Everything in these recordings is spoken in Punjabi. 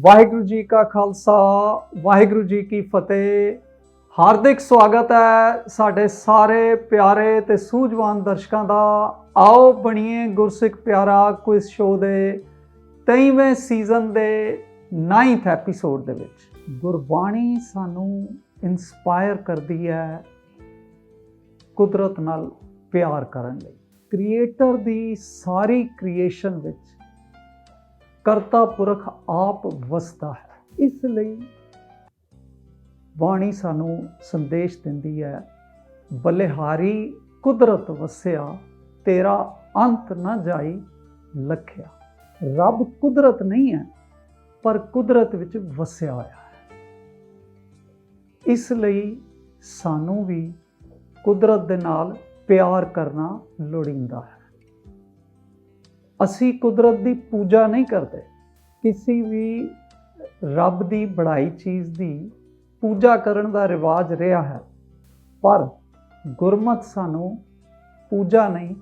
ਵਾਹਿਗੁਰੂ ਜੀ ਕਾ ਖਾਲਸਾ ਵਾਹਿਗੁਰੂ ਜੀ ਕੀ ਫਤਿਹ। ਹਾਰਦਿਕ ਸਵਾਗਤ ਹੈ ਸਾਡੇ ਸਾਰੇ ਪਿਆਰੇ ਤੇ ਸੂਝਵਾਨ ਦਰਸ਼ਕਾਂ ਦਾ। ਆਓ ਬਣੀਏ ਗੁਰਸਿੱਖ ਪਿਆਰਾ ਕੁਇਜ਼ ਸ਼ੋਅ ਦੇ 23ਵੇਂ ਸੀਜ਼ਨ ਦੇ 9th ਐਪੀਸੋਡ ਦੇ ਵਿੱਚ। ਗੁਰਬਾਣੀ ਸਾਨੂੰ ਇਨਸਪਾਇਰ ਕਰਦੀ ਹੈ ਕੁਦਰਤ ਨਾਲ ਪਿਆਰ ਕਰਨ ਲਈ। ਕ੍ਰੀਏਟਰ ਦੀ ਸਾਰੀ ਕ੍ਰੀਏਸ਼ਨ ਵਿੱਚ ਕਰਤਾ ਪੁਰਖ ਆਪ ਵਸਦਾ ਹੈ। ਇਸ ਲਈ ਬਾਣੀ ਸਾਨੂੰ ਸੰਦੇਸ਼ ਦਿੰਦੀ ਹੈ, ਬਲਿਹਾਰੀ ਕੁਦਰਤ ਵਸਿਆ ਤੇਰਾ ਅੰਤ ਨਾ ਜਾਈ ਲਖਿਆ। ਰੱਬ ਕੁਦਰਤ ਨਹੀਂ ਹੈ ਪਰ ਕੁਦਰਤ ਵਿੱਚ ਵਸਿਆ ਹੋਇਆ ਹੈ। ਇਸ ਲਈ ਸਾਨੂੰ ਵੀ ਕੁਦਰਤ ਦੇ ਨਾਲ ਪਿਆਰ ਕਰਨਾ ਲੋੜੀਂਦਾ ਹੈ। ਅਸੀਂ ਕੁਦਰਤ ਦੀ ਪੂਜਾ ਨਹੀਂ ਕਰਦੇ। ਕਿਸੇ ਵੀ ਰੱਬ ਦੀ ਬਣਾਈ ਚੀਜ਼ ਦੀ ਪੂਜਾ ਕਰਨ ਦਾ ਰਿਵਾਜ ਰਿਹਾ ਹੈ, ਪਰ ਗੁਰਮਤ ਸਾਨੂੰ ਪੂਜਾ ਨਹੀਂ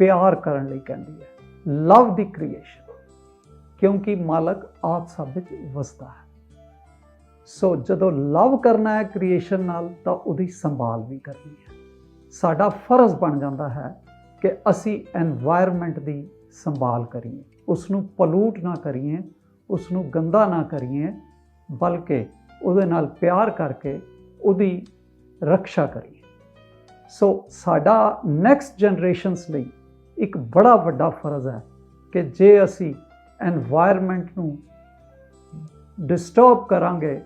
ਪਿਆਰ ਕਰਨ ਲਈ ਕਹਿੰਦੀ ਹੈ। ਲਵ ਦੀ ਕ੍ਰੀਏਸ਼ਨ, ਕਿਉਂਕਿ ਮਾਲਕ ਆਪ ਸਭ ਵਿੱਚ ਵਸਦਾ ਹੈ। ਸੋ ਜਦੋਂ ਲਵ ਕਰਨਾ ਹੈ ਕ੍ਰੀਏਸ਼ਨ ਨਾਲ ਤਾਂ ਉਹਦੀ ਸੰਭਾਲ ਵੀ ਕਰਨੀ ਹੈ। ਸਾਡਾ ਫਰਜ਼ ਬਣ ਜਾਂਦਾ ਹੈ ਕਿ ਅਸੀਂ ਐਨਵਾਇਰਨਮੈਂਟ ਦੀ ਸੰਭਾਲ ਕਰੀਏ, ਉਸ ਨੂੰ ਪੋਲੂਟ ਨਾ ਕਰੀਏ, ਉਸ ਨੂੰ ਗੰਦਾ ਨਾ ਕਰੀਏ, ਬਲਕਿ ਉਹਦੇ ਨਾਲ ਪਿਆਰ ਕਰਕੇ ਉਹਦੀ ਰੱਖਿਆ ਕਰੀਏ। ਸੋ ਸਾਡਾ ਨੈਕਸਟ ਜਨਰੇਸ਼ਨਸ ਲਈ ਇੱਕ ਬੜਾ ਵੱਡਾ ਫਰਜ਼ ਹੈ ਕਿ ਜੇ ਅਸੀਂ ਐਨਵਾਇਰਨਮੈਂਟ ਨੂੰ ਡਿਸਟਰਬ ਕਰਾਂਗੇ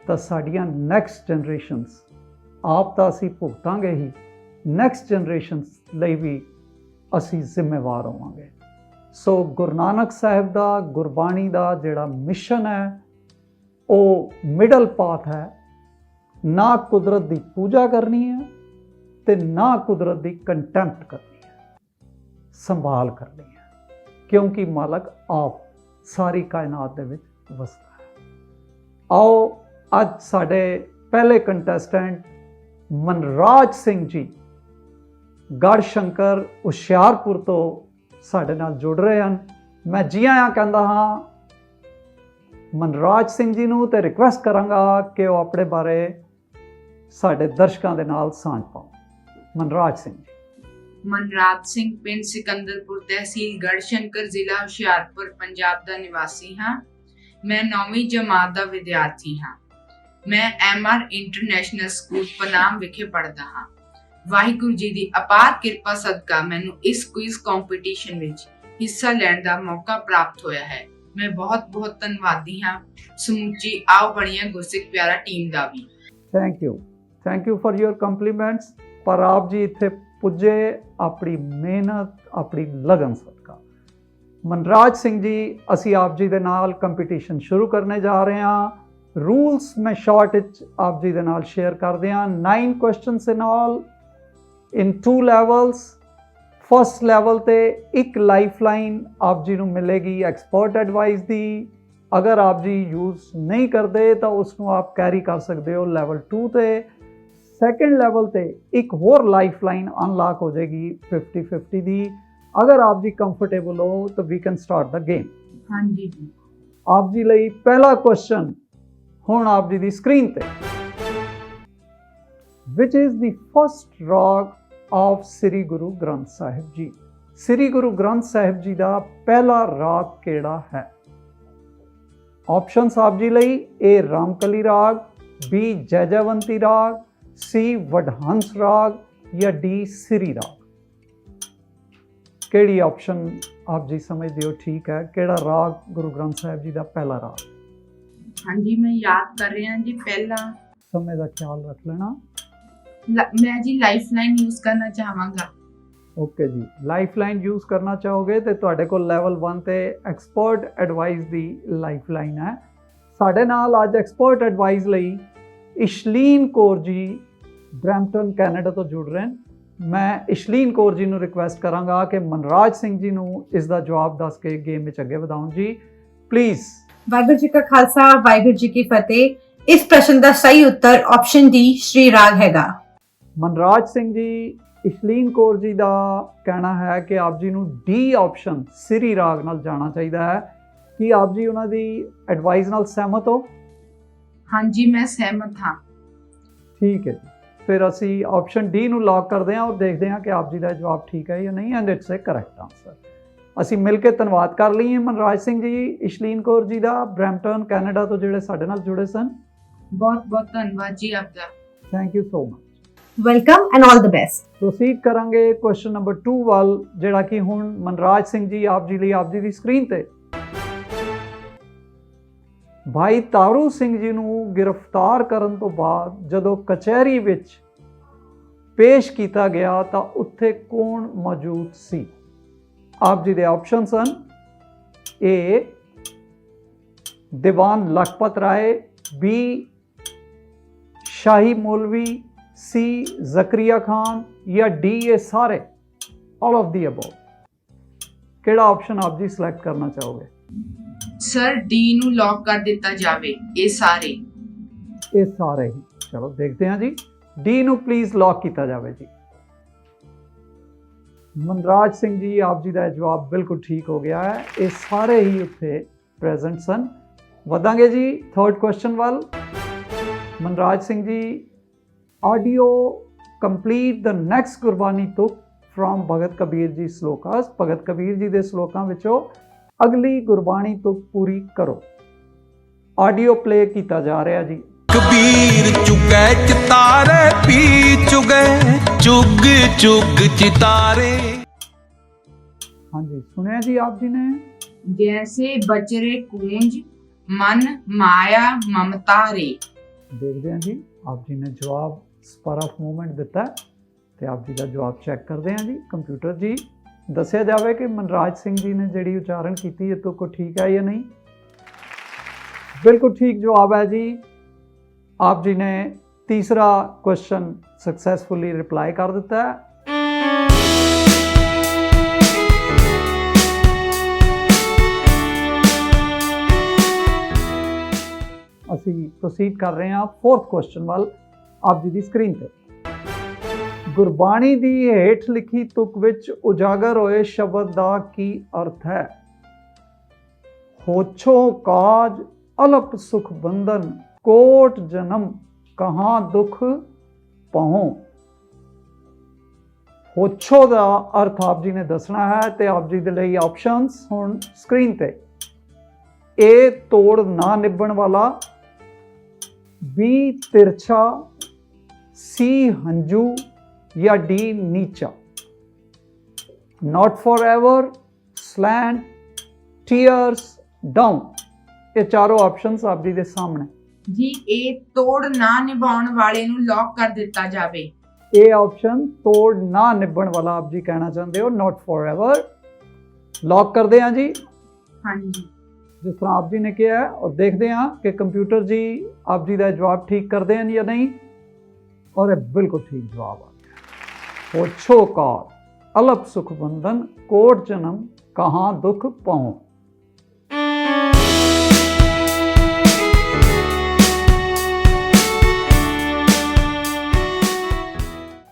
ਤਾਂ ਸਾਡੀਆਂ ਨੈਕਸਟ ਜਨਰੇਸ਼ਨਸ, ਆਪ ਤਾਂ ਅਸੀਂ ਭੁਗਤਾਂਗੇ ਹੀ, ਨੈਕਸਟ ਜਨਰੇਸ਼ਨਸ ਲਈ ਵੀ ਅਸੀਂ ਜ਼ਿੰਮੇਵਾਰ ਹੋਵਾਂਗੇ। ਸੋ ਗੁਰੂ ਨਾਨਕ ਸਾਹਿਬ ਦਾ, ਗੁਰਬਾਣੀ ਦਾ ਜਿਹੜਾ ਮਿਸ਼ਨ ਹੈ ਉਹ ਮਿਡਲ ਪਾਥ ਹੈ। ਨਾ ਕੁਦਰਤ ਦੀ ਪੂਜਾ ਕਰਨੀ ਹੈ ਤੇ ਨਾ ਕੁਦਰਤ ਦੀ ਕੰਟੈਂਪਟ ਕਰਨੀ ਹੈ, ਸੰਭਾਲ ਕਰਨੀ ਹੈ, ਕਿਉਂਕਿ ਮਾਲਕ ਆਪ ਸਾਰੀ ਕਾਇਨਾਤ ਦੇ ਵਿੱਚ ਵਸਦਾ ਹੈ। ਆਓ ਅੱਜ ਸਾਡੇ ਪਹਿਲੇ ਕੰਟੈਸਟੈਂਟ ਮਨਰਾਜ ਸਿੰਘ ਜੀ ਗੜ੍ਹਸ਼ੰਕਰ ਹੁਸ਼ਿਆਰਪੁਰ ਤੋਂ ਸਾਡੇ ਨਾਲ ਜੁੜ ਰਹੇ ਹਨ। ਮੈਂ ਜੀ ਆਇਆਂ ਕਹਿੰਦਾ ਹਾਂ ਮਨਰਾਜ ਸਿੰਘ ਜੀ ਨੂੰ, ਤੇ ਰਿਕੁਐਸਟ ਕਰਾਂਗਾ ਕਿ ਉਹ ਆਪਣੇ ਬਾਰੇ ਸਾਡੇ ਦਰਸ਼ਕਾਂ ਦੇ ਨਾਲ ਸਾਂਝ ਪਾਉਣ। ਮਨਰਾਜ ਸਿੰਘ ਜੀ। ਮਨਰਾਜ ਸਿੰਘ ਪਿੰਡ ਸਿਕੰਦਰਪੁਰ, ਤਹਿਸੀਲ ਗੜ੍ਹਸ਼ੰਕਰ, ਜ਼ਿਲ੍ਹਾ ਹੁਸ਼ਿਆਰਪੁਰ, ਪੰਜਾਬ ਦਾ ਨਿਵਾਸੀ ਹਾਂ। ਮੈਂ 9ਵੀਂ ਜਮਾਤ ਦਾ ਵਿਦਿਆਰਥੀ ਹਾਂ। ਮੈਂ MR ਇੰਟਰਨੈਸ਼ਨਲ ਸਕੂਲ ਪਨਾਮ ਵਿਖੇ ਪੜ੍ਹਦਾ ਹਾਂ। ਵਾਹਿਗੁਰੂ ਜੀ ਦੀ ਅਪਾਰ ਕਿਰਪਾ ਸਦਕਾ ਮੈਨੂੰ ਇਸ ਕੁਇਜ਼ ਕੰਪੀਟੀਸ਼ਨ ਵਿੱਚ ਹਿੱਸਾ ਲੈਣ ਦਾ ਮੌਕਾ ਪ੍ਰਾਪਤ ਹੋਇਆ ਹੈ। ਮੈਂ ਬਹੁਤ ਧੰਨਵਾਦੀ ਹਾਂ ਸਮੁੱਚੀ ਆਓ ਬਣੀਏ ਗੁਰਸਿੱਖ ਪਿਆਰਾ ਟੀਮ ਦਾ ਵੀ। Thank you for your compliments. ਪਰ ਆਪ ਜੀ ਇੱਥੇ ਪੁੱਜੇ ਆਪਣੀ ਮਿਹਨਤ, ਆਪਣੀ ਲਗਨ ਸਦਕਾ। ਮਨਰਾਜ ਸਿੰਘ ਜੀ, ਅਸੀਂ ਆਪ ਜੀ ਦੇ ਨਾਲ ਕੰਪੀਟੀਸ਼ਨ ਸ਼ੁਰੂ ਕਰਨੇ ਜਾ ਰਹੇ ਹਾਂ। ਰੂਲਸ ਮੈਂ ਸ਼ਾਰਟ ਵਿੱਚ ਆਪ ਜੀ ਦੇ ਨਾਲ ਸ਼ੇਅਰ ਕਰਦੇ ਹਾਂ। 9 questions in all in 2 levels। First level ਤੇ ਇੱਕ ਲਾਈਫਲਾਈਨ ਆਪ ਜੀ ਨੂੰ ਮਿਲੇਗੀ ਐਕਸਪਰਟ ਐਡਵਾਈਸ ਦੀ। ਅਗਰ ਆਪ ਜੀ ਯੂਜ਼ ਨਹੀਂ ਕਰਦੇ ਤਾਂ ਉਸ ਨੂੰ ਆਪ ਕੈਰੀ ਕਰ ਸਕਦੇ ਹੋ ਲੈਵਲ 2 ਤੇ। ਸੈਕੰਡ ਲੈਵਲ ਤੇ ਇੱਕ ਹੋਰ ਲਾਈਫਲਾਈਨ ਅਨਲੌਕ ਹੋ ਜਾਏਗੀ 50-50 ਦੀ। ਅਗਰ ਆਪ ਜੀ ਕੰਫਰਟੇਬਲ ਹੋ ਤਾਂ we can start the game. ਹਾਂਜੀ ਜੀ। ਆਪ ਜੀ ਲਈ ਪਹਿਲਾ ਕੁਐਸਚਨ ਹੁਣ ਆਪ ਜੀ ਦੀ ਸਕਰੀਨ ਤੇ। which is the first ਰਾਗ of ਸ੍ਰੀ ਗੁਰੂ ਗ੍ਰੰਥ ਸਾਹਿਬ ਜੀ? ਸ੍ਰੀ ਗੁਰੂ ਗ੍ਰੰਥ ਸਾਹਿਬ ਜੀ ਦਾ ਪਹਿਲਾ ਰਾਗ ਕਿਹੜਾ ਹੈ? ਆਪਸ਼ਨਸ ਆਪ ਜੀ ਲਈ: A ਰਾਮਕਲੀ ਰਾਗ, B ਜੈਜੈਵੰਤੀ ਰਾਗ, C ਵਡਹੰਸ ਰਾਗ ਜਾਂ D ਸ੍ਰੀ ਰਾਗ। ਕਿਹੜੀ ਆਪਸ਼ਨ ਆਪ ਜੀ ਸਮਝਦੇ ਹੋ ਠੀਕ ਹੈ? ਕਿਹੜਾ ਰਾਗ ਗੁਰੂ ਗ੍ਰੰਥ ਸਾਹਿਬ ਜੀ ਦਾ ਪਹਿਲਾ ਰਾਗ? ਹਾਂਜੀ, ਮੈਂ ਯਾਦ ਕਰ ਰਿਹਾ ਜੀ। ਪਹਿਲਾ ਸਮੇਂ ਦਾ ਖਿਆਲ ਰੱਖ ਲੈਣਾ। ਮੈਂ ਜੀ ਲਾਈਫਲਾਈਨ ਯੂਜ਼ ਕਰਨਾ ਚਾਹਾਂਗਾ। ਓਕੇ ਜੀ, ਲਾਈਫਲਾਈਨ ਯੂਜ਼ ਕਰਨਾ ਚਾਹੋਗੇ ਤੇ ਤੁਹਾਡੇ ਕੋਲ ਲੈਵਲ 1 ਤੇ ਐਕਸਪਰਟ ਐਡਵਾਈਸ ਦੀ ਲਾਈਫਲਾਈਨ ਹੈ। ਸਾਡੇ ਨਾਲ ਅੱਜ ਐਕਸਪਰਟ ਐਡਵਾਈਸ ਲਈ ਇਸ਼ਲੀਨ ਕੌਰ ਜੀ ਬਰੈਂਪਟਨ ਕੈਨੇਡਾ ਤੋਂ ਜੁੜ ਰਹੇ ਹਨ। ਮੈਂ ਇਸ਼ਲੀਨ ਕੌਰ ਜੀ ਨੂੰ ਰਿਕੁਐਸਟ ਕਰਾਂਗਾ ਕਿ ਮਨਰਾਜ ਸਿੰਘ ਜੀ ਨੂੰ ਇਸ ਦਾ ਜਵਾਬ ਦੱਸ ਕੇ ਗੇਮ ਵਿੱਚ ਅੱਗੇ ਵਧਾਉਣ ਜੀ, ਪਲੀਜ਼। ਵਾਹਿਗੁਰੂ ਜੀ ਕਾ ਖਾਲਸਾ, ਵਾਹਿਗੁਰੂ ਜੀ ਕੀ ਫਤਿਹ। ਇਸ ਪ੍ਰਸ਼ਨ ਦਾ ਸਹੀ ਉੱਤਰ ਆਪਸ਼ਨ D ਸ਼੍ਰੀ ਰਾਗ ਹੈਗਾ। ਮਨਰਾਜ ਸਿੰਘ ਜੀ, ਇਸ਼ਲੀਨ ਕੌਰ ਜੀ ਦਾ ਕਹਿਣਾ ਹੈ ਕਿ ਆਪ ਜੀ ਨੂੰ D ਆਪਸ਼ਨ ਸ੍ਰੀ ਰਾਗ ਨਾਲ ਜਾਣਾ ਚਾਹੀਦਾ ਹੈ। ਕੀ ਆਪ ਜੀ ਉਹਨਾਂ ਦੀ ਐਡਵਾਈਸ ਨਾਲ ਸਹਿਮਤ ਹੋ? ਹਾਂਜੀ, ਮੈਂ ਸਹਿਮਤ ਹਾਂ। ਠੀਕ ਹੈ ਜੀ, ਫਿਰ ਅਸੀਂ ਆਪਸ਼ਨ ਡੀ ਨੂੰ ਲੌਕ ਕਰਦੇ ਹਾਂ ਔਰ ਦੇਖਦੇ ਹਾਂ ਕਿ ਆਪ ਜੀ ਦਾ ਜਵਾਬ ਠੀਕ ਹੈ ਜਾਂ ਨਹੀਂ, and it's A correct answer. ਅਸੀਂ ਮਿਲ ਕੇ ਧੰਨਵਾਦ ਕਰ ਲਈਏ ਮਨਰਾਜ ਸਿੰਘ ਜੀ, ਇਸ਼ਲੀਨ ਕੌਰ ਜੀ ਦਾ, ਬਰੈਂਪਟਨ ਕੈਨੇਡਾ ਤੋਂ, ਜਿਹੜੇ ਸਾਡੇ ਨਾਲ ਜੁੜੇ ਸਨ। ਬਹੁਤ ਬਹੁਤ ਧੰਨਵਾਦ ਜੀ ਆਪਦਾ। Thank you so much. Welcome and all the best. Proceed ਕਰਾਂਗੇ ਕੁਐਸਚਨ ਨੰਬਰ 2 ਵੱਲ, ਜਿਹੜਾ ਕਿ ਹੁਣ ਮਨਰਾਜ ਸਿੰਘ ਜੀ ਆਪ ਜੀ ਲਈ ਆਪ ਜੀ ਦੀ ਸਕਰੀਨ ਤੇ। ਭਾਈ ਤਾਰੂ ਸਿੰਘ ਜੀ ਨੂੰ ਗ੍ਰਿਫਤਾਰ ਕਰਨ ਤੋਂ ਬਾਅਦ ਜਦੋਂ ਕਚਹਿਰੀ ਵਿੱਚ ਪੇਸ਼ ਕੀਤਾ ਗਿਆ ਤਾਂ ਉੱਥੇ ਕੌਣ ਮੌਜੂਦ ਸੀ? ਆਪ ਜੀ ਦੇ ਆਪਸ਼ਨ ਸਨ ਏ ਦੀਵਾਨ ਲਖਪਤ ਰਾਏ, ਬੀ ਸ਼ਾਹੀ ਮੌਲਵੀ, ਸੀ ਜ਼ਕਰੀਆ ਖਾਨ, ਜਾਂ ਡੀ ਇਹ ਸਾਰੇ, ਆਲ ਆਫ ਦੀ ਅਬਵ। ਕਿਹੜਾ ਆਪਸ਼ਨ ਆਪ ਜੀ ਸਿਲੈਕਟ ਕਰਨਾ ਚਾਹੋਗੇ? ਸਰ, ਡੀ ਨੂੰ ਲੌਕ ਕਰ ਦਿੱਤਾ ਜਾਵੇ। ਇਹ ਸਾਰੇ ਹੀ। ਚਲੋ ਦੇਖਦੇ ਹਾਂ ਜੀ, ਡੀ ਨੂੰ ਪਲੀਜ਼ ਲੌਕ ਕੀਤਾ ਜਾਵੇ ਜੀ। ਮਨਰਾਜ ਸਿੰਘ ਜੀ, ਆਪ ਜੀ ਦਾ ਜਵਾਬ ਬਿਲਕੁਲ ਠੀਕ ਹੋ ਗਿਆ ਹੈ, ਇਹ ਸਾਰੇ ਹੀ ਉੱਥੇ ਪ੍ਰੈਜ਼ੈਂਟ ਸਨ। ਵਧਾਂਗੇ ਜੀ 3rd ਕੁਐਸਚਨ ਵੱਲ। Manraj Singh ji, audio complete the next Gurbani ਤੁਕ ਫਰੋਮ ਭਗਤ ਕਬੀਰ ਜੀ ਸ਼ਲੋਕਾਸ। ਭਗਤ ਕਬੀਰ ਜੀ ਦੇ ਸ਼ਲੋਕਾਂ ਵਿੱਚੋਂ ਅਗਲੀ ਗੁਰਬਾਣੀ ਤੁਕ ਪੂਰੀ ਕਰੋ। ਆਡੀਓ ਪਲੇ ਕੀਤਾ ਜਾ ਰਿਹਾ ਜੀ। ਕਬੀਰ ਚੁਗੈ ਚਿਤਾਰੇ ਪੀ ਚੁਗੈ ਚੁਗ ਚੁਗ ਚਿਤਾਰੇ। ਹਾਂਜੀ, ਸੁਣਿਆ ਜੀ ਆਪ ਜੀ ਨੇ। ਜੈਸੇ ਬਚਰੇ ਕੂੰਜ ਮਨ ਮਾਇਆ ਮਮਤਾ ਰੇ। ਦੇਖਦੇ ਹਾਂ ਜੀ, ਆਪ ਜੀ ਨੇ ਜਵਾਬ ਸਪਰ ਆਫ ਮੂਵਮੈਂਟ ਦਿੱਤਾ ਤੇ ਆਪ ਜੀ ਦਾ ਜਵਾਬ ਚੈੱਕ ਕਰਦੇ ਹਾਂ ਜੀ। ਕੰਪਿਊਟਰ ਜੀ, ਦੱਸਿਆ ਜਾਵੇ ਕਿ ਮਨਰਾਜ ਸਿੰਘ ਜੀ ਨੇ ਜਿਹੜੀ ਉਚਾਰਨ ਕੀਤੀ ਇਹ ਤੋਂ ਕੋ ਠੀਕ ਹੈ ਜਾਂ ਨਹੀਂ? ਬਿਲਕੁਲ ਠੀਕ ਜਵਾਬ ਹੈ ਜੀ। ਆਪ ਜੀ ਨੇ ਤੀਸਰਾ ਕੁਐਸਚਨ ਸਕਸੈਸਫੁਲੀ ਰਿਪਲਾਈ ਕਰ ਦਿੱਤਾ ਹੈ। ਅਸੀਂ ਪ੍ਰੋਸੀਡ ਕਰ ਰਹੇ ਹਾਂ 4th ਕੁਐਸਚਨ ਵੱਲ, ਆਪ ਜੀ ਦੀ ਸਕਰੀਨ ਤੇ। ਗੁਰਬਾਣੀ ਦੀ ਹੇਠ ਲਿਖੀ ਤੁਕ ਵਿੱਚ ਉਜਾਗਰ ਹੋਏ ਸ਼ਬਦ ਦਾ ਕੀ ਅਰਥ ਹੈ? ਹੋਛੋ ਕਾਜ ਅਲਪ ਸੁਖ ਬੰਧਨ, ਕੋਟ ਜਨਮ ਕਹਾਂ ਦੁਖ ਪਾਉ। ਹੋਛੋ ਦਾ ਅਰਥ ਆਪ ਜੀ ਨੇ ਦੱਸਣਾ ਹੈ ਤੇ ਆਪ ਜੀ ਦੇ ਲਈ ਆਪਸ਼ਨਸ ਹੁਣ ਸਕਰੀਨ ਤੇ। ਏ ਤੋੜ ਨਾ ਨਿਭਣ ਵਾਲਾ, ਬੀ ਤਿਰਛਾ, ਸੀ ਹੰਝੂ, ਜਾਂ ਡੀ ਨੀਚਾ। Not forever, slant, tears, down. ਇਹ ਚਾਰੋਂ ਆਪਸ਼ਨਸ ਆਪ ਜੀ ਦੇ ਸਾਹਮਣੇ ਜੀ। ਇਹ ਤੋੜ ਨਾ ਨਿਭਾਉਣ ਵਾਲੇ ਨੂੰ ਲੌਕ ਕਰ ਦਿੱਤਾ ਜਾਵੇ। ਇਹ ਆਪਸ਼ਨ ਤੋੜ ਨਾ ਨਿਭਣ ਵਾਲਾ ਆਪ ਜੀ ਕਹਿਣਾ ਚਾਹੁੰਦੇ ਹੋ, ਨਾਟ ਫॉर एवर। ਲੌਕ ਕਰਦੇ ਹਾਂ ਜੀ। ਹਾਂਜੀ, ਜਿਸ ਤਰ੍ਹਾਂ ਆਪ ਜੀ ਨੇ ਕਿਹਾ ਹੈ, ਔਰ ਦੇਖਦੇ ਹਾਂ ਕਿ ਕੰਪਿਊਟਰ ਜੀ ਆਪ ਜੀ ਦਾ ਜਵਾਬ ਠੀਕ ਕਰਦੇ ਹਨ ਜਾਂ ਨਹੀਂ। ਔਰ ਇਹ ਬਿਲਕੁਲ ਠੀਕ ਜਵਾਬ ਆ। ਹੋਛੋ ਕਾਜ ਅਲਪ ਸੁਖ ਬੰਧਨ, ਕੋਟ ਜਨਮ ਕਹਾਂ ਦੁਖ ਪਾਉ।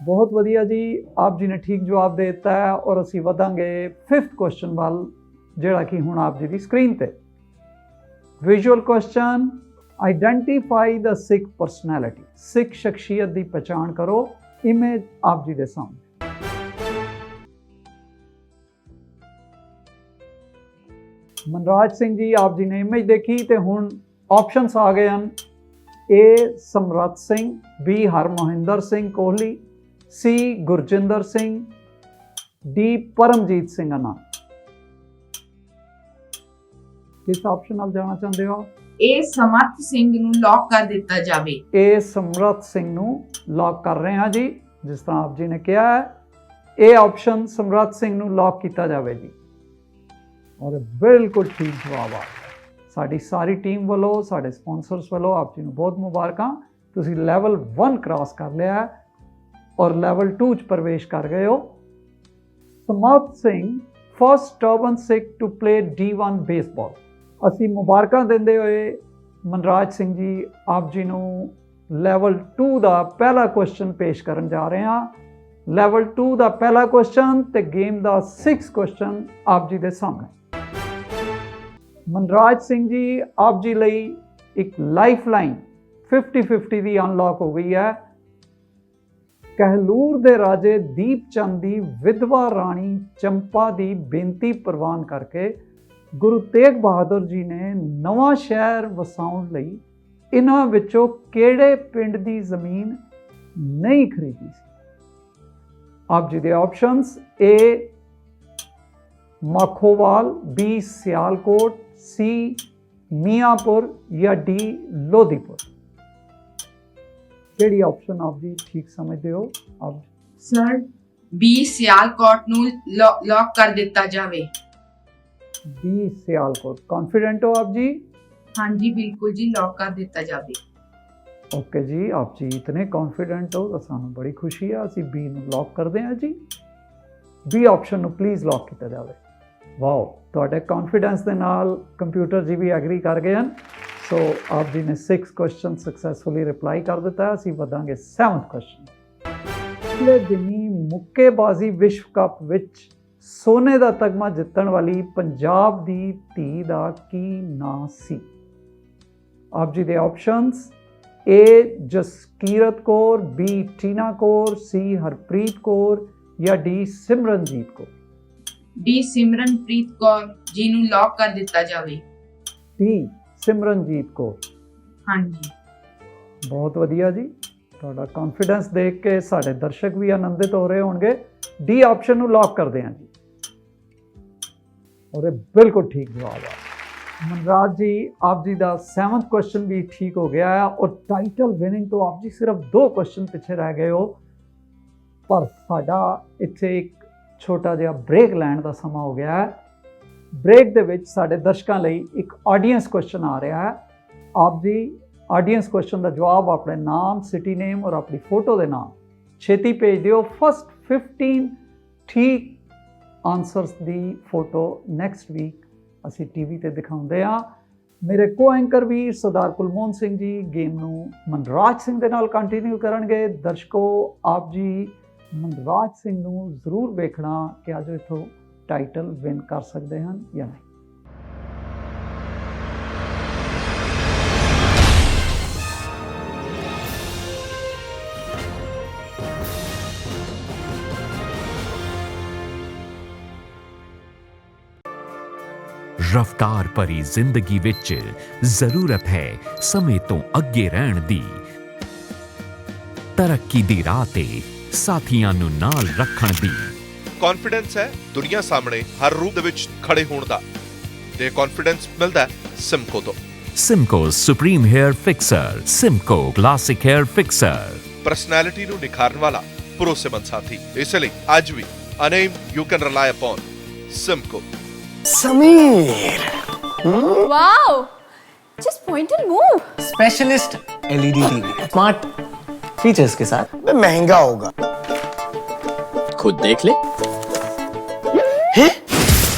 ਬਹੁਤ ਵਧੀਆ ਜੀ, ਆਪ ਜੀ ਨੇ ਠੀਕ ਜਵਾਬ ਦੇ ਦਿੱਤਾ ਹੈ। ਔਰ ਅਸੀਂ ਵਧਾਂਗੇ 5th ਕੁਐਸਚਨ ਵੱਲ, ਜਿਹੜਾ ਕਿ ਹੁਣ ਆਪ ਜੀ ਦੀ ਸਕਰੀਨ ਤੇ। ਵਿਜ਼ੂਅਲ ਕੁਐਸਚਨ, ਆਈਡੈਂਟੀਫਾਈ ਦ ਸਿੱਖ ਪਰਸਨੈਲਿਟੀ। ਸਿੱਖ ਸ਼ਖਸੀਅਤ ਦੀ ਪਛਾਣ ਕਰੋ। ਇਮੇਜ ਆਪ ਜੀ ਦੇ ਸਾਹਮਣੇ। ਮਨਰਾਜ ਸਿੰਘ ਜੀ, ਆਪ ਜੀ ਨੇ ਇਮੇਜ ਦੇਖੀ ਤੇ ਹੁਣ ਆਪਸ਼ਨਸ ਆ ਗਏ ਹਨ। ਏ ਸਮਰੱਥ ਸਿੰਘ, ਬੀ ਹਰਮੋਹਿੰਦਰ ਸਿੰਘ ਕੋਹਲੀ, ਸੀ ਗੁਰਜਿੰਦਰ ਸਿੰਘ, ਡੀ ਪਰਮਜੀਤ ਸਿੰਘ ਆਨੰਦ। ਕਿਸ ਆਪਸ਼ਨ ਨਾਲ ਜਾਣਾ ਚਾਹੁੰਦੇ ਹੋ? ਇਹ ਸਮਰਥ ਸਿੰਘ ਨੂੰ ਲੌਕ ਕਰ ਦਿੱਤਾ ਜਾਵੇ। ਇਹ ਸਮਰੱਥ ਸਿੰਘ ਨੂੰ ਲੌਕ ਕਰ ਰਹੇ ਹਾਂ ਜੀ। ਜਿਸ ਤਰ੍ਹਾਂ ਆਪ ਜੀ ਨੇ ਕਿਹਾ ਹੈ, ਇਹ ਆਪਸ਼ਨ ਸਮਰੱਥ ਸਿੰਘ ਨੂੰ ਲੌਕ ਕੀਤਾ ਜਾਵੇ ਜੀ। ਔਰ ਬਿਲਕੁਲ ਠੀਕ ਜਵਾਬ ਆ। ਸਾਡੀ ਸਾਰੀ ਟੀਮ ਵੱਲੋਂ, ਸਾਡੇ ਸਪਾਂਸਰਸ ਵੱਲੋਂ ਆਪ ਜੀ ਨੂੰ ਬਹੁਤ ਮੁਬਾਰਕਾਂ। ਤੁਸੀਂ ਲੈਵਲ 1 ਕ੍ਰਾਸ ਕਰ ਲਿਆ ਹੈ ਔਰ ਲੈਵਲ 2 ਚ ਪ੍ਰਵੇਸ਼ ਕਰ ਗਏ ਹੋ। Samarth Singh first turban Sikh to play D1 baseball. ਅਸੀਂ ਮੁਬਾਰਕਾਂ ਦਿੰਦੇ ਹੋਏ ਮਨਰਾਜ ਸਿੰਘ ਜੀ, ਆਪ ਜੀ ਨੂੰ ਲੈਵਲ 2 ਦਾ ਪਹਿਲਾ ਕੁਐਸਚਨ ਪੇਸ਼ ਕਰਨ ਜਾ ਰਹੇ ਹਾਂ। ਲੈਵਲ 2 ਦਾ ਪਹਿਲਾ ਕੁਐਸਚਨ ਤੇ ਗੇਮ ਦਾ 6th ਕੁਐਸਚਨ ਆਪ ਜੀ ਦੇ ਸਾਹਮਣੇ। ਮਨਰਾਜ ਸਿੰਘ ਜੀ ਆਪ ਜੀ ਲਈ ਇੱਕ ਲਾਈਫਲਾਈਨ 50-50 ਦੀ ਅਨਲੌਕ ਹੋ ਗਈ ਹੈ। ਕਹਿਲੂਰ ਦੇ ਰਾਜੇ ਦੀਪ ਚੰਦ ਦੀ ਵਿਧਵਾ ਰਾਣੀ ਚੰਪਾ ਦੀ ਬੇਨਤੀ ਪ੍ਰਵਾਨ ਕਰਕੇ ਗੁਰੂ ਤੇਗ ਬਹਾਦਰ ਜੀ ਨੇ ਨਵਾਂ ਸ਼ਹਿਰ ਵਸਾਉਣ ਲਈ ਇਹਨਾਂ ਵਿੱਚੋਂ ਕਿਹੜੇ ਪਿੰਡ ਦੀ ਜ਼ਮੀਨ ਨਹੀਂ ਖਰੀਦੀ ਸੀ? ਆਪ ਜੀ ਦੇ options A Makhowal, B Sialkot, C Miyanpur ਜਾਂ D ਲੋਧੀਪੁਰ। ਕਿਹੜੀ ਆਪਸ਼ਨ ਆਪ ਜੀ ਠੀਕ ਸਮਝਦੇ ਹੋ? ਆਪ ਸਰ B ਸਿਆਲਕੋਟ ਨੂੰ ਲੌਕ ਕਰ ਦਿੱਤਾ ਜਾਵੇ। B ਸਿਆਲਕੋਟ ਕੌਨਫੀਡੈਂਟ ਹੋ ਆਪ ਜੀ? ਹਾਂਜੀ ਬਿਲਕੁਲ ਜੀ, ਲੌਕ ਕਰ ਦਿੱਤਾ ਜਾਵੇ। ਓਕੇ ਜੀ, ਆਪ ਜੀ ਇਤਨੇ ਕੌਨਫੀਡੈਂਟ ਹੋ ਤਾਂ ਸਾਨੂੰ ਬੜੀ ਖੁਸ਼ੀ ਹੈ। ਅਸੀਂ B ਨੂੰ ਲੌਕ ਕਰਦੇ ਹਾਂ ਜੀ। B ਆਪਸ਼ਨ ਨੂੰ ਪਲੀਜ਼ ਲੌਕ ਕੀਤਾ ਜਾਵੇ। ਵਾਓ, ਤੁਹਾਡੇ ਕੌਨਫੀਡੈਂਸ ਦੇ ਨਾਲ ਕੰਪਿਊਟਰ ਜੀ ਵੀ ਐਗਰੀ ਕਰ ਗਏ ਹਨ। ਸੋ ਆਪ ਜੀ ਨੇ 6 ਕੁਐਸਚਨ ਸਕਸੈਸਫੁਲੀ ਰਿਪਲਾਈ ਕਰ ਦਿੱਤਾ ਹੈ। ਅਸੀਂ ਵਧਾਂਗੇ 7th ਕੁਐਸਚਨ। ਪਿਛਲੇ ਦਿਨੀ ਮੁੱਕੇਬਾਜ਼ੀ ਵਿਸ਼ਵ ਕੱਪ ਵਿੱਚ ਸੋਨੇ ਦਾ ਤਗਮਾ ਜਿੱਤਣ ਵਾਲੀ ਪੰਜਾਬ ਦੀ ਧੀ ਦਾ ਕੀ ਨਾਂ ਸੀ? ਆਪ ਜੀ ਦੇ options A Jaskirat Kaur, B Tina Kaur, C Harpreet Kaur ਜਾਂ D ਸਿਮਰਨਜੀਤ ਕੌਰ। D ਸਿਮਰਨਪ੍ਰੀਤ ਕੌਰ ਜੀ ਨੂੰ ਲੌਕ ਕਰ ਦਿੱਤਾ ਜਾਵੇ। D ਸਿਮਰਨਜੀਤ ਕੌਰ। ਹਾਂਜੀ ਬਹੁਤ ਵਧੀਆ ਜੀ, ਤੁਹਾਡਾ ਕੌਨਫੀਡੈਂਸ ਦੇਖ ਕੇ ਸਾਡੇ ਦਰਸ਼ਕ ਵੀ ਆਨੰਦਿਤ ਹੋ ਰਹੇ ਹੋਣਗੇ। D ਆਪਸ਼ਨ ਨੂੰ ਲੌਕ ਕਰਦੇ ਹਾਂ ਜੀ, ਔਰ ਇਹ ਬਿਲਕੁਲ ਠੀਕ ਜਵਾਬ ਹੈ। ਮਨਰਾਜ ਜੀ, ਆਪ ਜੀ ਦਾ 7th ਕੁਐਸਚਨ ਵੀ ਠੀਕ ਹੋ ਗਿਆ ਹੈ ਔਰ ਟਾਈਟਲ ਵਿਨਿੰਗ ਤੋਂ ਆਪ ਜੀ ਸਿਰਫ 2 ਕੁਐਸਚਨ ਪਿੱਛੇ ਰਹਿ ਗਏ ਹੋ। ਪਰ ਸਾਡਾ ਇੱਥੇ ਇੱਕ ਛੋਟਾ ਜਿਹਾ ਬ੍ਰੇਕ ਲੈਣ ਦਾ ਸਮਾਂ ਹੋ ਗਿਆ ਹੈ। ਬ੍ਰੇਕ ਦੇ ਵਿੱਚ ਸਾਡੇ ਦਰਸ਼ਕਾਂ ਲਈ ਇੱਕ ਆਡੀਅנס ਕੁਐਸਚਨ ਆ ਰਿਹਾ ਹੈ। ਆਪ ਜੀ ਆਡੀਅנס ਕੁਐਸਚਨ ਦਾ ਜਵਾਬ ਆਪਣੇ ਨਾਮ, ਸਿਟੀ ਨੇਮ ਔਰ ਆਪਣੀ ਫੋਟੋ ਦੇ ਨਾਲ ਛੇਤੀ ਭੇਜ ਦਿਓ। ਫਸਟ 15 ਠੀਕ ਆਨਸਰਸ ਦੀ ਫੋਟੋ ਨੈਕਸਟ ਵੀਕ ਅਸੀਂ ਟੀਵੀ ਤੇ ਦਿਖਾਉਂਦੇ ਹਾਂ। ਮੇਰੇ ਕੋ ਐਂਕਰ ਵੀ ਸਰਦਾਰ ਕੁਲਮੋਹਨ ਸਿੰਘ ਜੀ ਗੇਮ ਨੂੰ ਮਨਰਾਜ ਸਿੰਘ ਦੇ ਨਾਲ ਕੰਟੀਨਿਊ ਕਰਨਗੇ। ਦਰਸ਼ਕੋ, ਆਪ ਜੀ ਮਨਰਾਜ ਸਿੰਘ ਨੂੰ ਜ਼ਰੂਰ ਵੇਖਣਾ ਕਿ ਅੱਜ ਇਥੋਂ ਟਾਈਟਲ ਵਿਨ ਕਰ ਸਕਦੇ ਹਨ ਜਾਂ ਨਹੀਂ। ਰਫਤਾਰ ਭਰੀ ਜ਼ਿੰਦਗੀ ਵਿੱਚ ਜ਼ਰੂਰਤ ਹੈ ਸਮੇਂ ਤੋਂ ਅੱਗੇ ਰਹਿਣ ਦੀ। ਤਰੱਕੀ ਦੀ ਰਾਹ ਤੇ ਸਾਥੀਆਂ ਨੂੰ ਨਾਲ ਰੱਖਣ ਦੀ। ਕੌਨਫੀਡੈਂਸ ਹੈ ਦੁਨੀਆ ਸਾਹਮਣੇ ਹਰ ਰੂਪ ਦੇ ਵਿੱਚ ਖੜੇ ਹੋਣ ਦਾ, ਤੇ ਕੌਨਫੀਡੈਂਸ ਮਿਲਦਾ ਹੈ ਸਿਮਕੋ ਤੋਂ। Simco supreme hair fixer, Simco classic hair fixer. Personality ਨੂੰ ਨਿਖਾਰਨ ਵਾਲਾ ਭਰੋਸੇਮੰਦ ਸਾਥੀ, ਇਸ ਲਈ ਅੱਜ ਵੀ a name you can rely upon Simco. Sameer Wow! Just point and move. Specialist LED TV smart features के साथ महंगा होगा, खुद देख ले।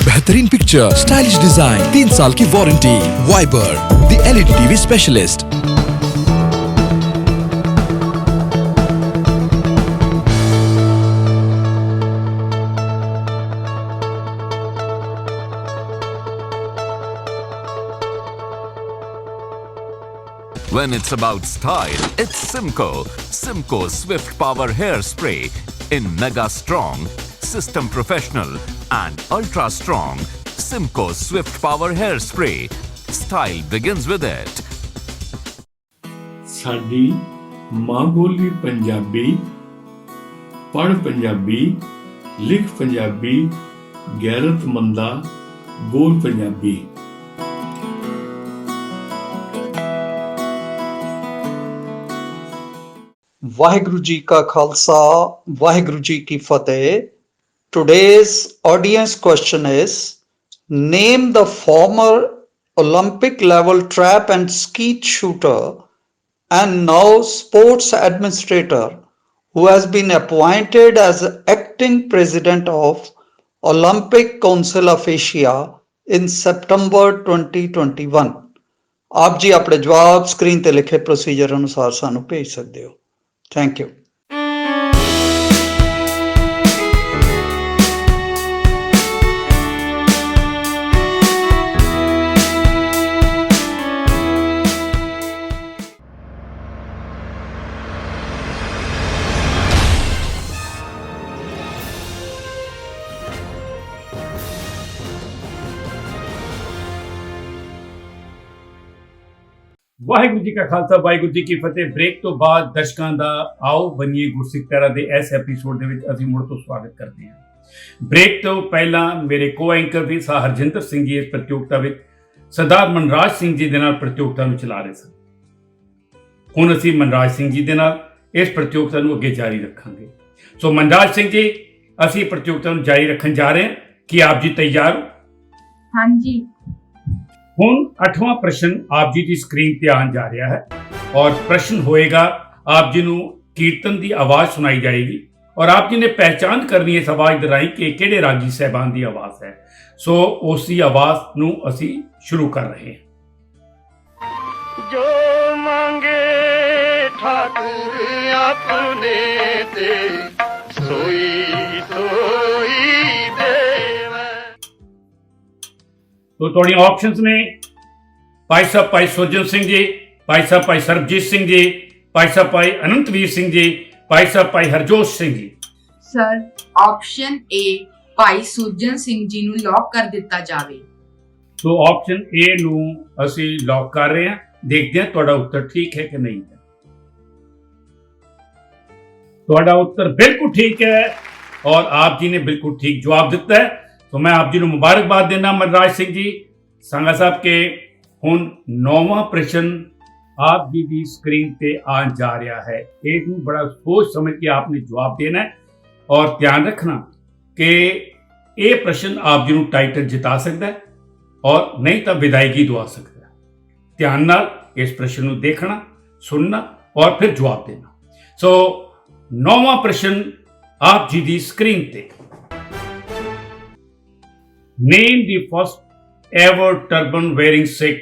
बेहतरीन पिक्चर, स्टाइलिश डिजाइन, 3 साल की warranty. Viber the LED TV specialist. When it's about style, it's Simco. Simco Swift Power Hairspray in Mega Strong, System Professional and Ultra Strong. Simco Swift Power Hairspray. Style begins with it. ਸਾਡੀ ਮਾਂ ਬੋਲੀ ਪੰਜਾਬੀ, ਪੜ੍ਹ ਪੰਜਾਬੀ, ਲਿਖ ਪੰਜਾਬੀ, ਗੈਰਤਮੰਦਾ ਬੋਲ ਪੰਜਾਬੀ। ਵਾਹਿਗੁਰੂ ਜੀ ਕਾ ਖਾਲਸਾ, ਵਾਹਿਗੁਰੂ ਜੀ ਕੀ ਫਤਿਹ। Today's audience question is, name the former Olympic level trap and skeet shooter and now sports administrator who has been appointed as acting president of Olympic Council of Asia in September 2021। ਆਪ ਜੀ ਆਪਣੇ ਜਵਾਬ ਸਕਰੀਨ ਤੇ ਲਿਖੇ ਪ੍ਰੋਸੀਜਰ ਅਨੁਸਾਰ ਸਾਨੂੰ ਭੇਜ ਸਕਦੇ ਹੋ। Thank you. ਵਾਹਿਗੁਰੂ ਜੀ ਕਾ ਖਾਲਸਾ ਵਾਹਿਗੁਰੂ ਜੀ ਕੀ ਫਤਿਹ। ਬ੍ਰੇਕ ਤੋਂ ਬਾਅਦ ਦਰਸ਼ਕਾਂ ਦਾ ਆਓ ਬਣੀਏ ਗੁਰਸਿੱਖ ਪਿਆਰਾ ਦੇ ਇਸ ਐਪੀਸੋਡ ਦੇ ਵਿੱਚ ਅਸੀਂ ਮੁੜ ਤੋਂ ਸਵਾਗਤ ਕਰਦੇ ਹਾਂ। ਬ੍ਰੇਕ ਤੋਂ ਪਹਿਲਾਂ ਮੇਰੇ ਕੋ ਐਂਕਰ ਵੀ ਸਾਹ ਹਰਜਿੰਦਰ ਸਿੰਘ ਜੀ ਇਸ ਪ੍ਰਤੀਯੋਗਤਾ ਵਿੱਚ ਸਰਦਾਰ ਮਨਰਾਜ ਸਿੰਘ ਜੀ ਦੇ ਨਾਲ ਪ੍ਰਤੀਯੋਗਤਾ ਨੂੰ ਚਲਾ ਰਹੇ ਸਨ। ਹੁਣ ਅਸੀਂ ਮਨਰਾਜ ਸਿੰਘ ਜੀ ਦੇ ਨਾਲ ਇਸ ਪ੍ਰਤੀਯੋਗਤਾ ਨੂੰ ਅੱਗੇ ਜਾਰੀ ਰੱਖਾਂਗੇ। ਸੋ ਮਨਰਾਜ ਸਿੰਘ ਜੀ, ਅਸੀਂ ਪ੍ਰਤੀਯੋਗਤਾ ਨੂੰ ਜਾਰੀ ਰੱਖਣ ਜਾ ਰਹੇ ਹਾਂ। ਕੀ ਆਪ ਜੀ ਤਿਆਰ ਹੋ? ਹਾਂਜੀ। ਹੁਣ 8ਵਾਂ ਪ੍ਰਸ਼ਨ ਆਪ ਜੀ ਦੀ ਸਕਰੀਨ ਤੇ ਆਉਣ ਜਾ ਰਿਹਾ ਹੈ ਔਰ ਪ੍ਰਸ਼ਨ ਹੋਏਗਾ, ਆਪ ਜੀ ਨੂੰ ਕੀਰਤਨ ਦੀ ਆਵਾਜ਼ ਸੁਣਾਈ ਜਾਏਗੀ ਔਰ ਆਪ ਜੀ ਨੇ ਪਹਿਚਾਨ ਕਰਨੀ ਇਸ ਆਵਾਜ਼ ਦੇ ਰਾਹੀਂ ਕਿ ਕਿਹੜੇ ਰਾਗੀ ਸਾਹਿਬਾਨ ਦੀ ਆਵਾਜ਼ ਹੈ। ਸੋ ਉਸ ਦੀ ਆਵਾਜ਼ ਨੂੰ ਅਸੀਂ ਸ਼ੁਰੂ ਕਰ ਰਹੇ ਹਾਂ। ਜੋ ਮੰਗੇ ਠਾਕੁਰ ਆਪਣੇ ਤੇ ਸੋਈ ਦੇਵੈ। तो थोड़ी ऑप्शंस ने भाई साहब भाई सुरजन सिंह जी, भाई साहब भाई सरबजीत सिंह जी, भाई साहब भाई अनंतवीर सिंह जी, भाई साहब भाई Harjot Singh ji. Sir option A ਭਾਈ ਸੁਰਜਨ ਸਿੰਘ ਜੀ ਨੂੰ ਲੌਕ ਕਰ ਦਿੱਤਾ ਜਾਵੇ। तो ऑप्शन ए ਨੂੰ ਅਸੀਂ ਲੌਕ ਕਰ ਰਹੇ ਹਾਂ। ਦੇਖਦੇ ਹਾਂ ਤੁਹਾਡਾ ਉੱਤਰ ਠੀਕ ਹੈ ਕਿ ਨਹੀਂ ਹੈ। ਤੁਹਾਡਾ ਉੱਤਰ ਬਿਲਕੁਲ ਠੀਕ ਹੈ और आप जी ने बिल्कुल ठीक जवाब दिता है। तो मैं आप जी को मुबारकबाद देना मनराज सिंह जी। सांगा साहब के हुण 9वां प्रश्न आप जी की स्क्रीन पे आन जा रहा है। एक बड़ा सोच समझ के आपने जवाब देना है और ध्यान रखना कि ये प्रश्न आप जी को टाइटल जिता सकता है और नहीं तो विदायगी दवा सकता है। ध्यान नाल इस प्रश्न को देखना, सुनना और फिर जवाब देना। सो 9वां प्रश्न आप जी की स्क्रीन पे। Name the first ever turban wearing Sikh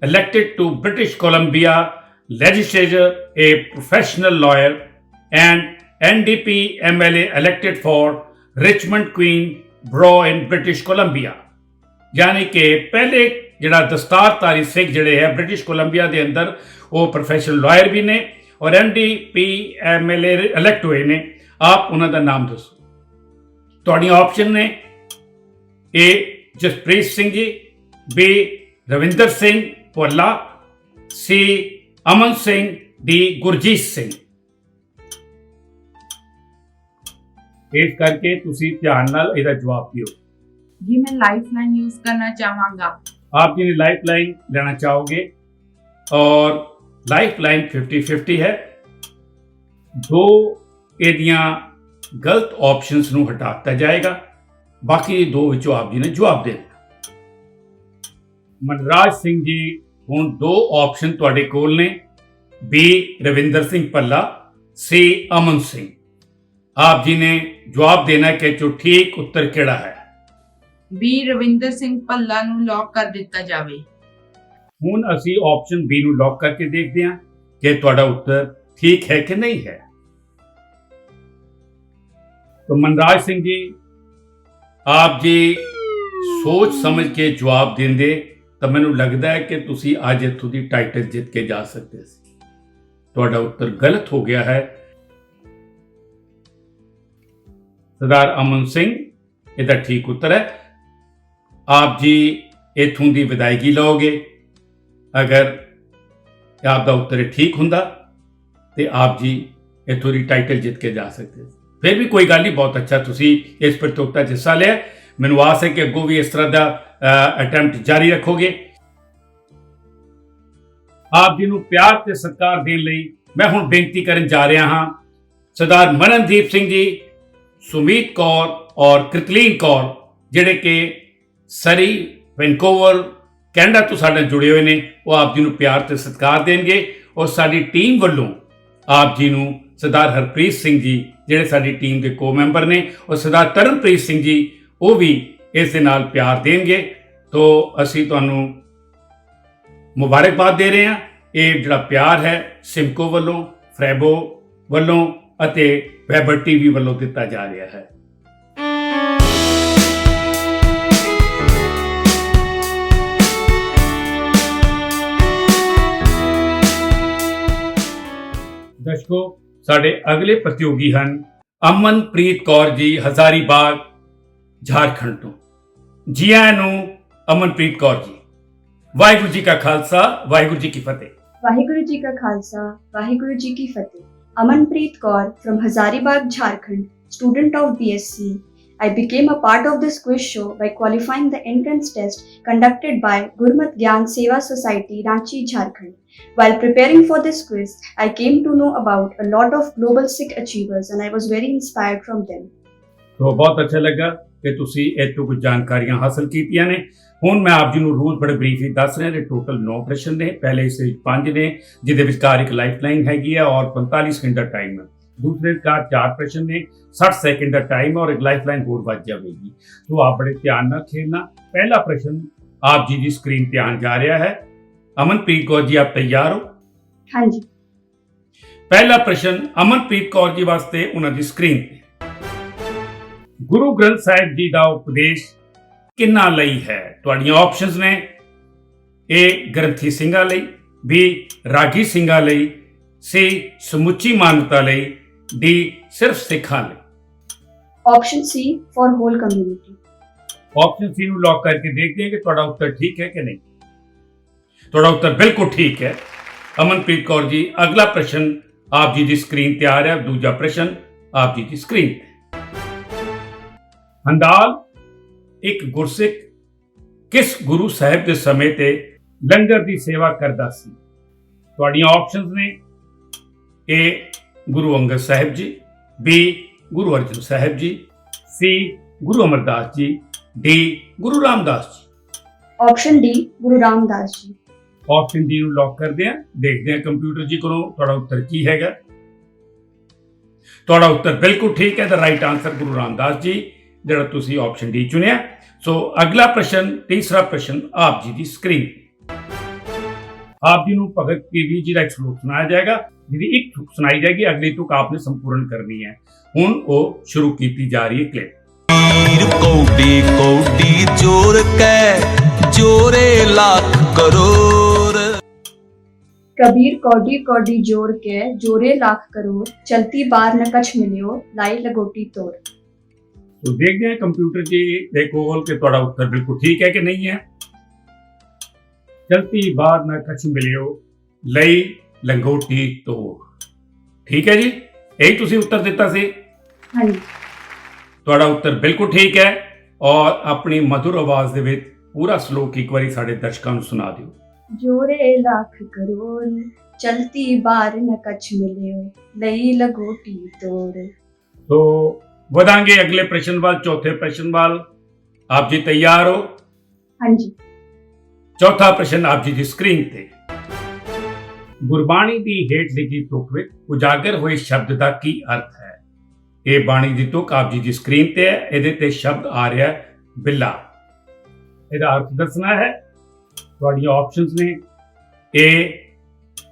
elected to British Columbia legislature, a professional lawyer, and NDP MLA elected for Richmond Queen Borough in British Columbia। यानी कि पहले जिहड़ा दस्तारधारी सिख जिहड़े है ब्रिटिश कोलंबिया के अंदर वो प्रोफेशनल लॉयर भी ने और NDP MLA इलैक्ट हुए ने। आप उन्हों का नाम दसो। तुहाडी ऑप्शन ने ए जसप्रीत सिंह जी, बी रविंदर सिंह भोला, सी अमन सिंह, डी गुरजीत सिंह। इस करके तुसी ध्यान नाल इहदा जवाब दियो। जी मैं लाइफलाइन यूज करना चाहांगा। आप जी लाइफलाइन लेना चाहोगे और लाइफलाइन 50-50 है। दो एदियां गलत ऑप्शंस नूं हटाता जाएगा, बाकी दो विचों आप जी ने जवाब देना। मनराज सिंह जी हुण दो ऑप्शन तुहाडे कोल ने, बी रविंदर सिंह भल्ला, सी अमन सिंह। आप जी ने जवाब देना कि जो ठीक उत्तर किहड़ा है। बी रविंदर सिंह भल्ला ਨੂੰ ਲੌਕ ਕਰ ਦਿੱਤਾ ਜਾਵੇ। ਹੁਣ ਅਸੀਂ ऑप्शन बी ਨੂੰ ਲੌਕ ਕਰਕੇ ਦੇਖਦੇ ਹਾਂ ਕਿ ਤੁਹਾਡਾ ਉੱਤਰ ਠੀਕ ਹੈ ਕਿ ਨਹੀਂ ਹੈ। तो मनराज सिंह जी, आप जी सोच समझ के जवाब देंदे तो मैनू लगता है कि तुसी अज इत्थों दी टाइटल जित के जा सकते सी। तुहाडा उत्तर गलत हो गया है। सरदार अमन सिंह इहदा ठीक उत्तर है। आप जी इत्थों दी विदायगी लओगे अगर आपका उत्तर ठीक हुंदा ते आप जी इत्थों दी टाइटल जित के जा सकते सी। फिर भी कोई गल नहीं, बहुत अच्छा तुसी इस प्रतियोगिता च हिस्सा लिया। मैनू आस है कि अगों भी इस तरह का अटैम्प्ट जारी रखोगे। आप जी नूं प्यार ते सत्कार देण लई मैं हुण बेनती करन जा रहा हाँ सरदार मननदीप सिंह जी, सुमीत कौर और कृतलीन कौर जिहड़े कि सरी वैनकूवर कैनेडा तो साडे जुड़े हुए ने, वो आप जी नूं प्यार ते सत्कार देणगे और साडी टीम वल्लों आप जी नूं सरदार हरप्रीत सिंह जी ਜਿਹੜੇ ਸਾਡੀ ਟੀਮ ਦੇ ਕੋ ਮੈਂਬਰ ਨੇ और सरदार ਤਰਨਪ੍ਰੀਤ ਸਿੰਘ ਜੀ ਉਹ ਵੀ ਇਸ ਦੇ ਨਾਲ ਪਿਆਰ ਦੇਣਗੇ। तो ਅਸੀਂ ਤੁਹਾਨੂੰ ਮੁਬਾਰਕਬਾਦ ਦੇ ਰਹੇ ਹਾਂ। ਇਹ ਜਿਹੜਾ ਪਿਆਰ ਹੈ ਸਿਮਕੋ ਵੱਲੋਂ, ਫਰੈਬੋ ਵੱਲੋਂ ਅਤੇ ਵੈਬਰ ਟੀਵੀ ਵੱਲੋਂ ਦਿੱਤਾ ਜਾ ਰਿਹਾ ਹੈ। दर्शकों, साढ़े अगले प्रतियोगी हैं अमनप्रीत कौर जी हजारीबाग झारखंड तो। जी आया नूं अमनप्रीत कौर जी, वाहिगुरू जी का खालसा वाहिगुरू जी की फतेह। वाहिगुरु जी का खालसा, वाहिगुरु जी की फतेह। Amanpreet Kaur from Hazaribagh, Jharkhand, student of BSc. I became a part of this quiz show by qualifying the entrance test conducted by Gurmat Gyan Seva Society, Ranchi, Jharkhand. While preparing for this quiz, I came to know about a lot of global Sikh achievers and I was very inspired from them. तो बहुत अच्छा लगा कि ਤੁਸੀਂ ਇਹ ਤੋਂ ਕੁਝ ਜਾਣਕਾਰੀਆਂ ਹਾਸਲ ਕੀਤੀਆਂ ਨੇ। ਹੁਣ ਮੈਂ ਆਪ ਜੀ ਨੂੰ ਰੂਲ ਬੜੇ ਬਰੀਫਲੀ ਦੱਸ ਰਿਹਾ ਨੇ। ਟੋਟਲ 9 ਪ੍ਰਸ਼ਨ ਨੇ। ਪਹਿਲੇ ਇਸ ਵਿੱਚ 5 ਨੇ ਜਿਹਦੇ ਵਿਚਕਾਰ ਇੱਕ ਲਾਈਫਲਾਈਨ ਹੈਗੀ ਹੈ ਔਰ 45 ਸਕਿੰਟ ਦਾ ਟਾਈਮ ਹੈ। ਦੂਸਰੇ ਵਿਚਕਾਰ 4 ਪ੍ਰਸ਼ਨ ਨੇ 60 ਸੈਕਿੰਡ ਦਾ ਟਾਈਮ ਔਰ ਇੱਕ ਲਾਈਫਲਾਈਨ ਹੋਰ ਵੱਜ ਜਾਵੇਗੀ। तो आप बड़े ध्यान ਨਾਲ खेलना। पहला प्रश्न आप जी की स्क्रीन ਤੇ ਆਉਣ ਜਾ ਰਿਹਾ है। अमनप्रीत कौर जी आप तैयार हो? हाँ जी। पहला प्रश्न अमनप्रीत कौर जी वास्ते उन्हां दी स्क्रीन ਤੇ। गुरु ग्रंथ साहिब जी का उपदेश किन्ना ਲਈ है? ਤੁਹਾਡੀਆਂ ਆਪਸ਼ਨਸ ਨੇ A ਗ੍ਰੰਥੀ ਸਿੰਘਾਂ ਲਈ, B ਰਾਗੀ ਸਿੰਘਾਂ ਲਈ, C ਸਮੁੱਚੀ ਮਾਨਵਤਾ ਲਈ, D ਸਿਰਫ ਸਿੱਖਾਂ ਲਈ। Option C for whole community. Option C ਨੂੰ लॉक करके देखते हैं कि ਤੁਹਾਡਾ उत्तर ठीक है कि नहीं। ਤੁਹਾਡਾ उत्तर बिल्कुल ठीक है अमनप्रीत कौर जी। अगला प्रश्न आप जी की स्क्रीन ते आ रहा है। दूजा प्रश्न आप जी की स्क्रीन ते। हंदाल एक गुरसिख किस गुरु साहिब के समय ते लंगर की सेवा करता सी? ਤੁਹਾਡੀਆਂ ऑप्शंस ने A Guru Angad Sahib ji, B Guru Arjan Sahib ji, C Guru Amar Das ji, D Guru Ramdas ji. Option D Guru Ramdas ji. Option D ਨੂੰ लॉक करते हैं। देखते हैं कंप्यूटर जी को ਤੁਹਾਡਾ उत्तर की हैगा। ਤੁਹਾਡਾ उत्तर बिल्कुल ठीक है। द राइट आंसर गुरु रामदास जी ਜਿਹੜਾ ਤੁਸੀਂ ऑप्शन डी चुनिया। सो अगला प्रश्न तीसरा प्रश्न आप जी की स्क्रीन। आप जी ਨੂੰ ਭਗਤ ਕਬੀਰ ਜੀ ਦਾ ਇੱਕ ਸ਼ਲੋਕ ਸੁਣਾਇਆ ਜਾਏਗਾ ਜਿਹਦੀ ਇੱਕ ਤੁਕ ਸੁਣਾਈ ਜਾਏਗੀ। ਅਗਲੀ ਤੁਕ आपने संपूर्ण करनी है। ਹੁਣ ਉਹ ਸ਼ੁਰੂ ਕੀਤੀ ਜਾ ਰਹੀ ਹੈ ਕਲਿੱਪ। कौडी कौडी जोर कै जोरे लाख करोड़। कबीर कौडी कौडी जोर के जोरे लाख करोड़, चलती बार न कछ मिलियो लाई लगोटी तोड़। तो देखते हैं कंप्यूटर जी देखो कि ਤੁਹਾਡਾ उत्तर बिल्कुल ठीक है कि नहीं है। चलती बार न कछ मिलियो लई लंगोटी तोड़। ठीक है जी, यही तुसी उत्तर दिता सी। हाँ जी। ਤੁਹਾਡਾ उत्तर बिल्कुल ठीक है और अपनी मधुर आवाज ਦੇ ਵਿੱਚ पूरा श्लोक एक बारी ਸਾਡੇ ਦਰਸ਼ਕਾਂ ਨੂੰ ਸੁਣਾ ਦਿਓ। जोरे लाख करोड़, चलती बार न कछ मिलियो लई लगोटी तोड़। तो ਵਧਾਂਗੇ अगले प्रश्न वाल, चौथे प्रश्न वाल। आप जी तैयार हो? हाँ जी। चौथा प्रश्न आप जी की स्क्रीन ते। गुरबाणी की हेठ लिखी तुक विच उजागर हुए शब्द का की अर्थ है? ये बाणी की तुक आप जी की स्क्रीन ते है। ਇਹਦੇ ਤੇ शब्द आ रहा है बिल्ला। ਇਹਦਾ अर्थ दसना है। ਤੁਹਾਡੀਆਂ ऑप्शंस ने A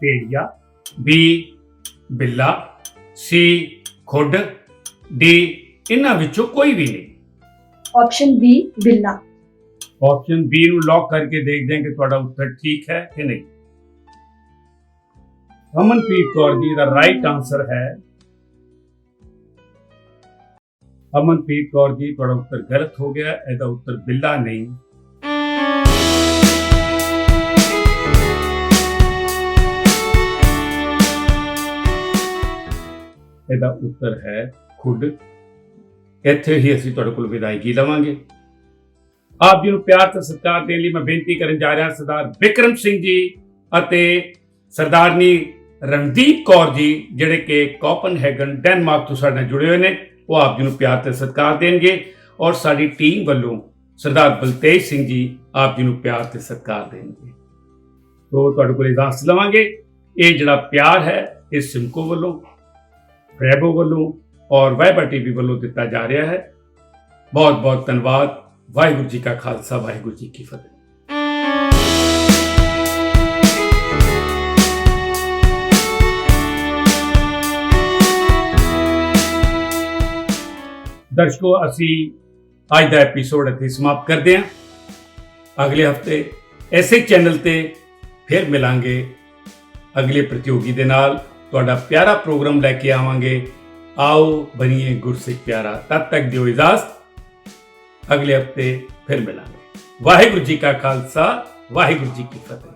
ਭੇੜੀਆ, B ਬਿੱਲਾ, C ਖੁੱਡ, D ਇਹਨਾਂ ਵਿੱਚੋਂ ਕੋਈ ਵੀ ਨਹੀਂ। ऑप्शन B बिल्ला। ऑप्शन बी ਨੂੰ लॉक करके देखते हैं कि ਤੁਹਾਡਾ उत्तर ठीक है कि नहीं। अमनप्रीत कौर जी का राइट आंसर है। अमनप्रीत कौर जी ਤੁਹਾਡਾ उत्तर गलत हो गया। ਇਹਦਾ उत्तर ਬਿੱਲਾ नहीं। ਇਹਦਾ उत्तर है खुड। ਇੱਥੇ ਹੀ ਅਸੀਂ ਤੁਹਾਡੇ ਕੋਲ ਵਿਦਾਇਗੀ ਲਵਾਂਗੇ। ਆਪ ਜੀ ਨੂੰ ਪਿਆਰ ਤੇ ਸਤਿਕਾਰ ਦੇਣ ਲਈ ਮੈਂ ਬੇਨਤੀ ਕਰਨ ਜਾ ਰਿਹਾ ਸਰਦਾਰ ਵਿਕਰਮ ਸਿੰਘ ਜੀ ਅਤੇ ਸਰਦਾਰਨੀ ਰਣਦੀਪ ਕੌਰ ਜੀ ਜਿਹੜੇ ਕਿ ਕੋਪਨਹੈਗਨ ਡੈਨਮਾਰਕ ਤੋਂ ਸਾਡੇ ਨਾਲ ਜੁੜੇ ਹੋਏ ਨੇ। ਉਹ ਆਪ ਜੀ ਨੂੰ ਪਿਆਰ ਤੇ ਸਤਿਕਾਰ ਦੇਣਗੇ ਔਰ ਸਾਡੀ ਟੀਮ ਵੱਲੋਂ ਸਰਦਾਰ ਬਲਤੇਜ ਸਿੰਘ ਜੀ ਆਪ ਜੀ ਨੂੰ ਪਿਆਰ ਤੇ ਸਤਿਕਾਰ ਦੇਣਗੇ। ਤੋਂ ਤੁਹਾਡੇ ਕੋਲ ਇਜਾਜ਼ਤ ਲਵਾਂਗੇ। ਇਹ ਜਿਹੜਾ ਪਿਆਰ ਹੈ ਇਹ ਸਿਮਕੋ ਵੱਲੋਂ, ਰੈਬੋ ਵੱਲੋਂ और वाइबा टीवी वालों दिता जा रहा है। बहुत बहुत धन्यवाद। वाहिगुरू जी का खालसा, वाहिगुरू जी की फतेह। दर्शकों असी अज का एपीसोड इत्थे समाप्त करते हैं। अगले हफ्ते ऐसे चैनल ते फिर मिलांगे अगले प्रतियोगी दे नाल। तुहाडा प्यारा प्रोग्राम लैके आवांगे। आओ बनिए गुरसिख प्यारा। तब तक दियो इजाजत। अगले हफ्ते फिर मिलांगे। वाहिगुरू जी का खालसा, वाहिगुरू जी की फतेह।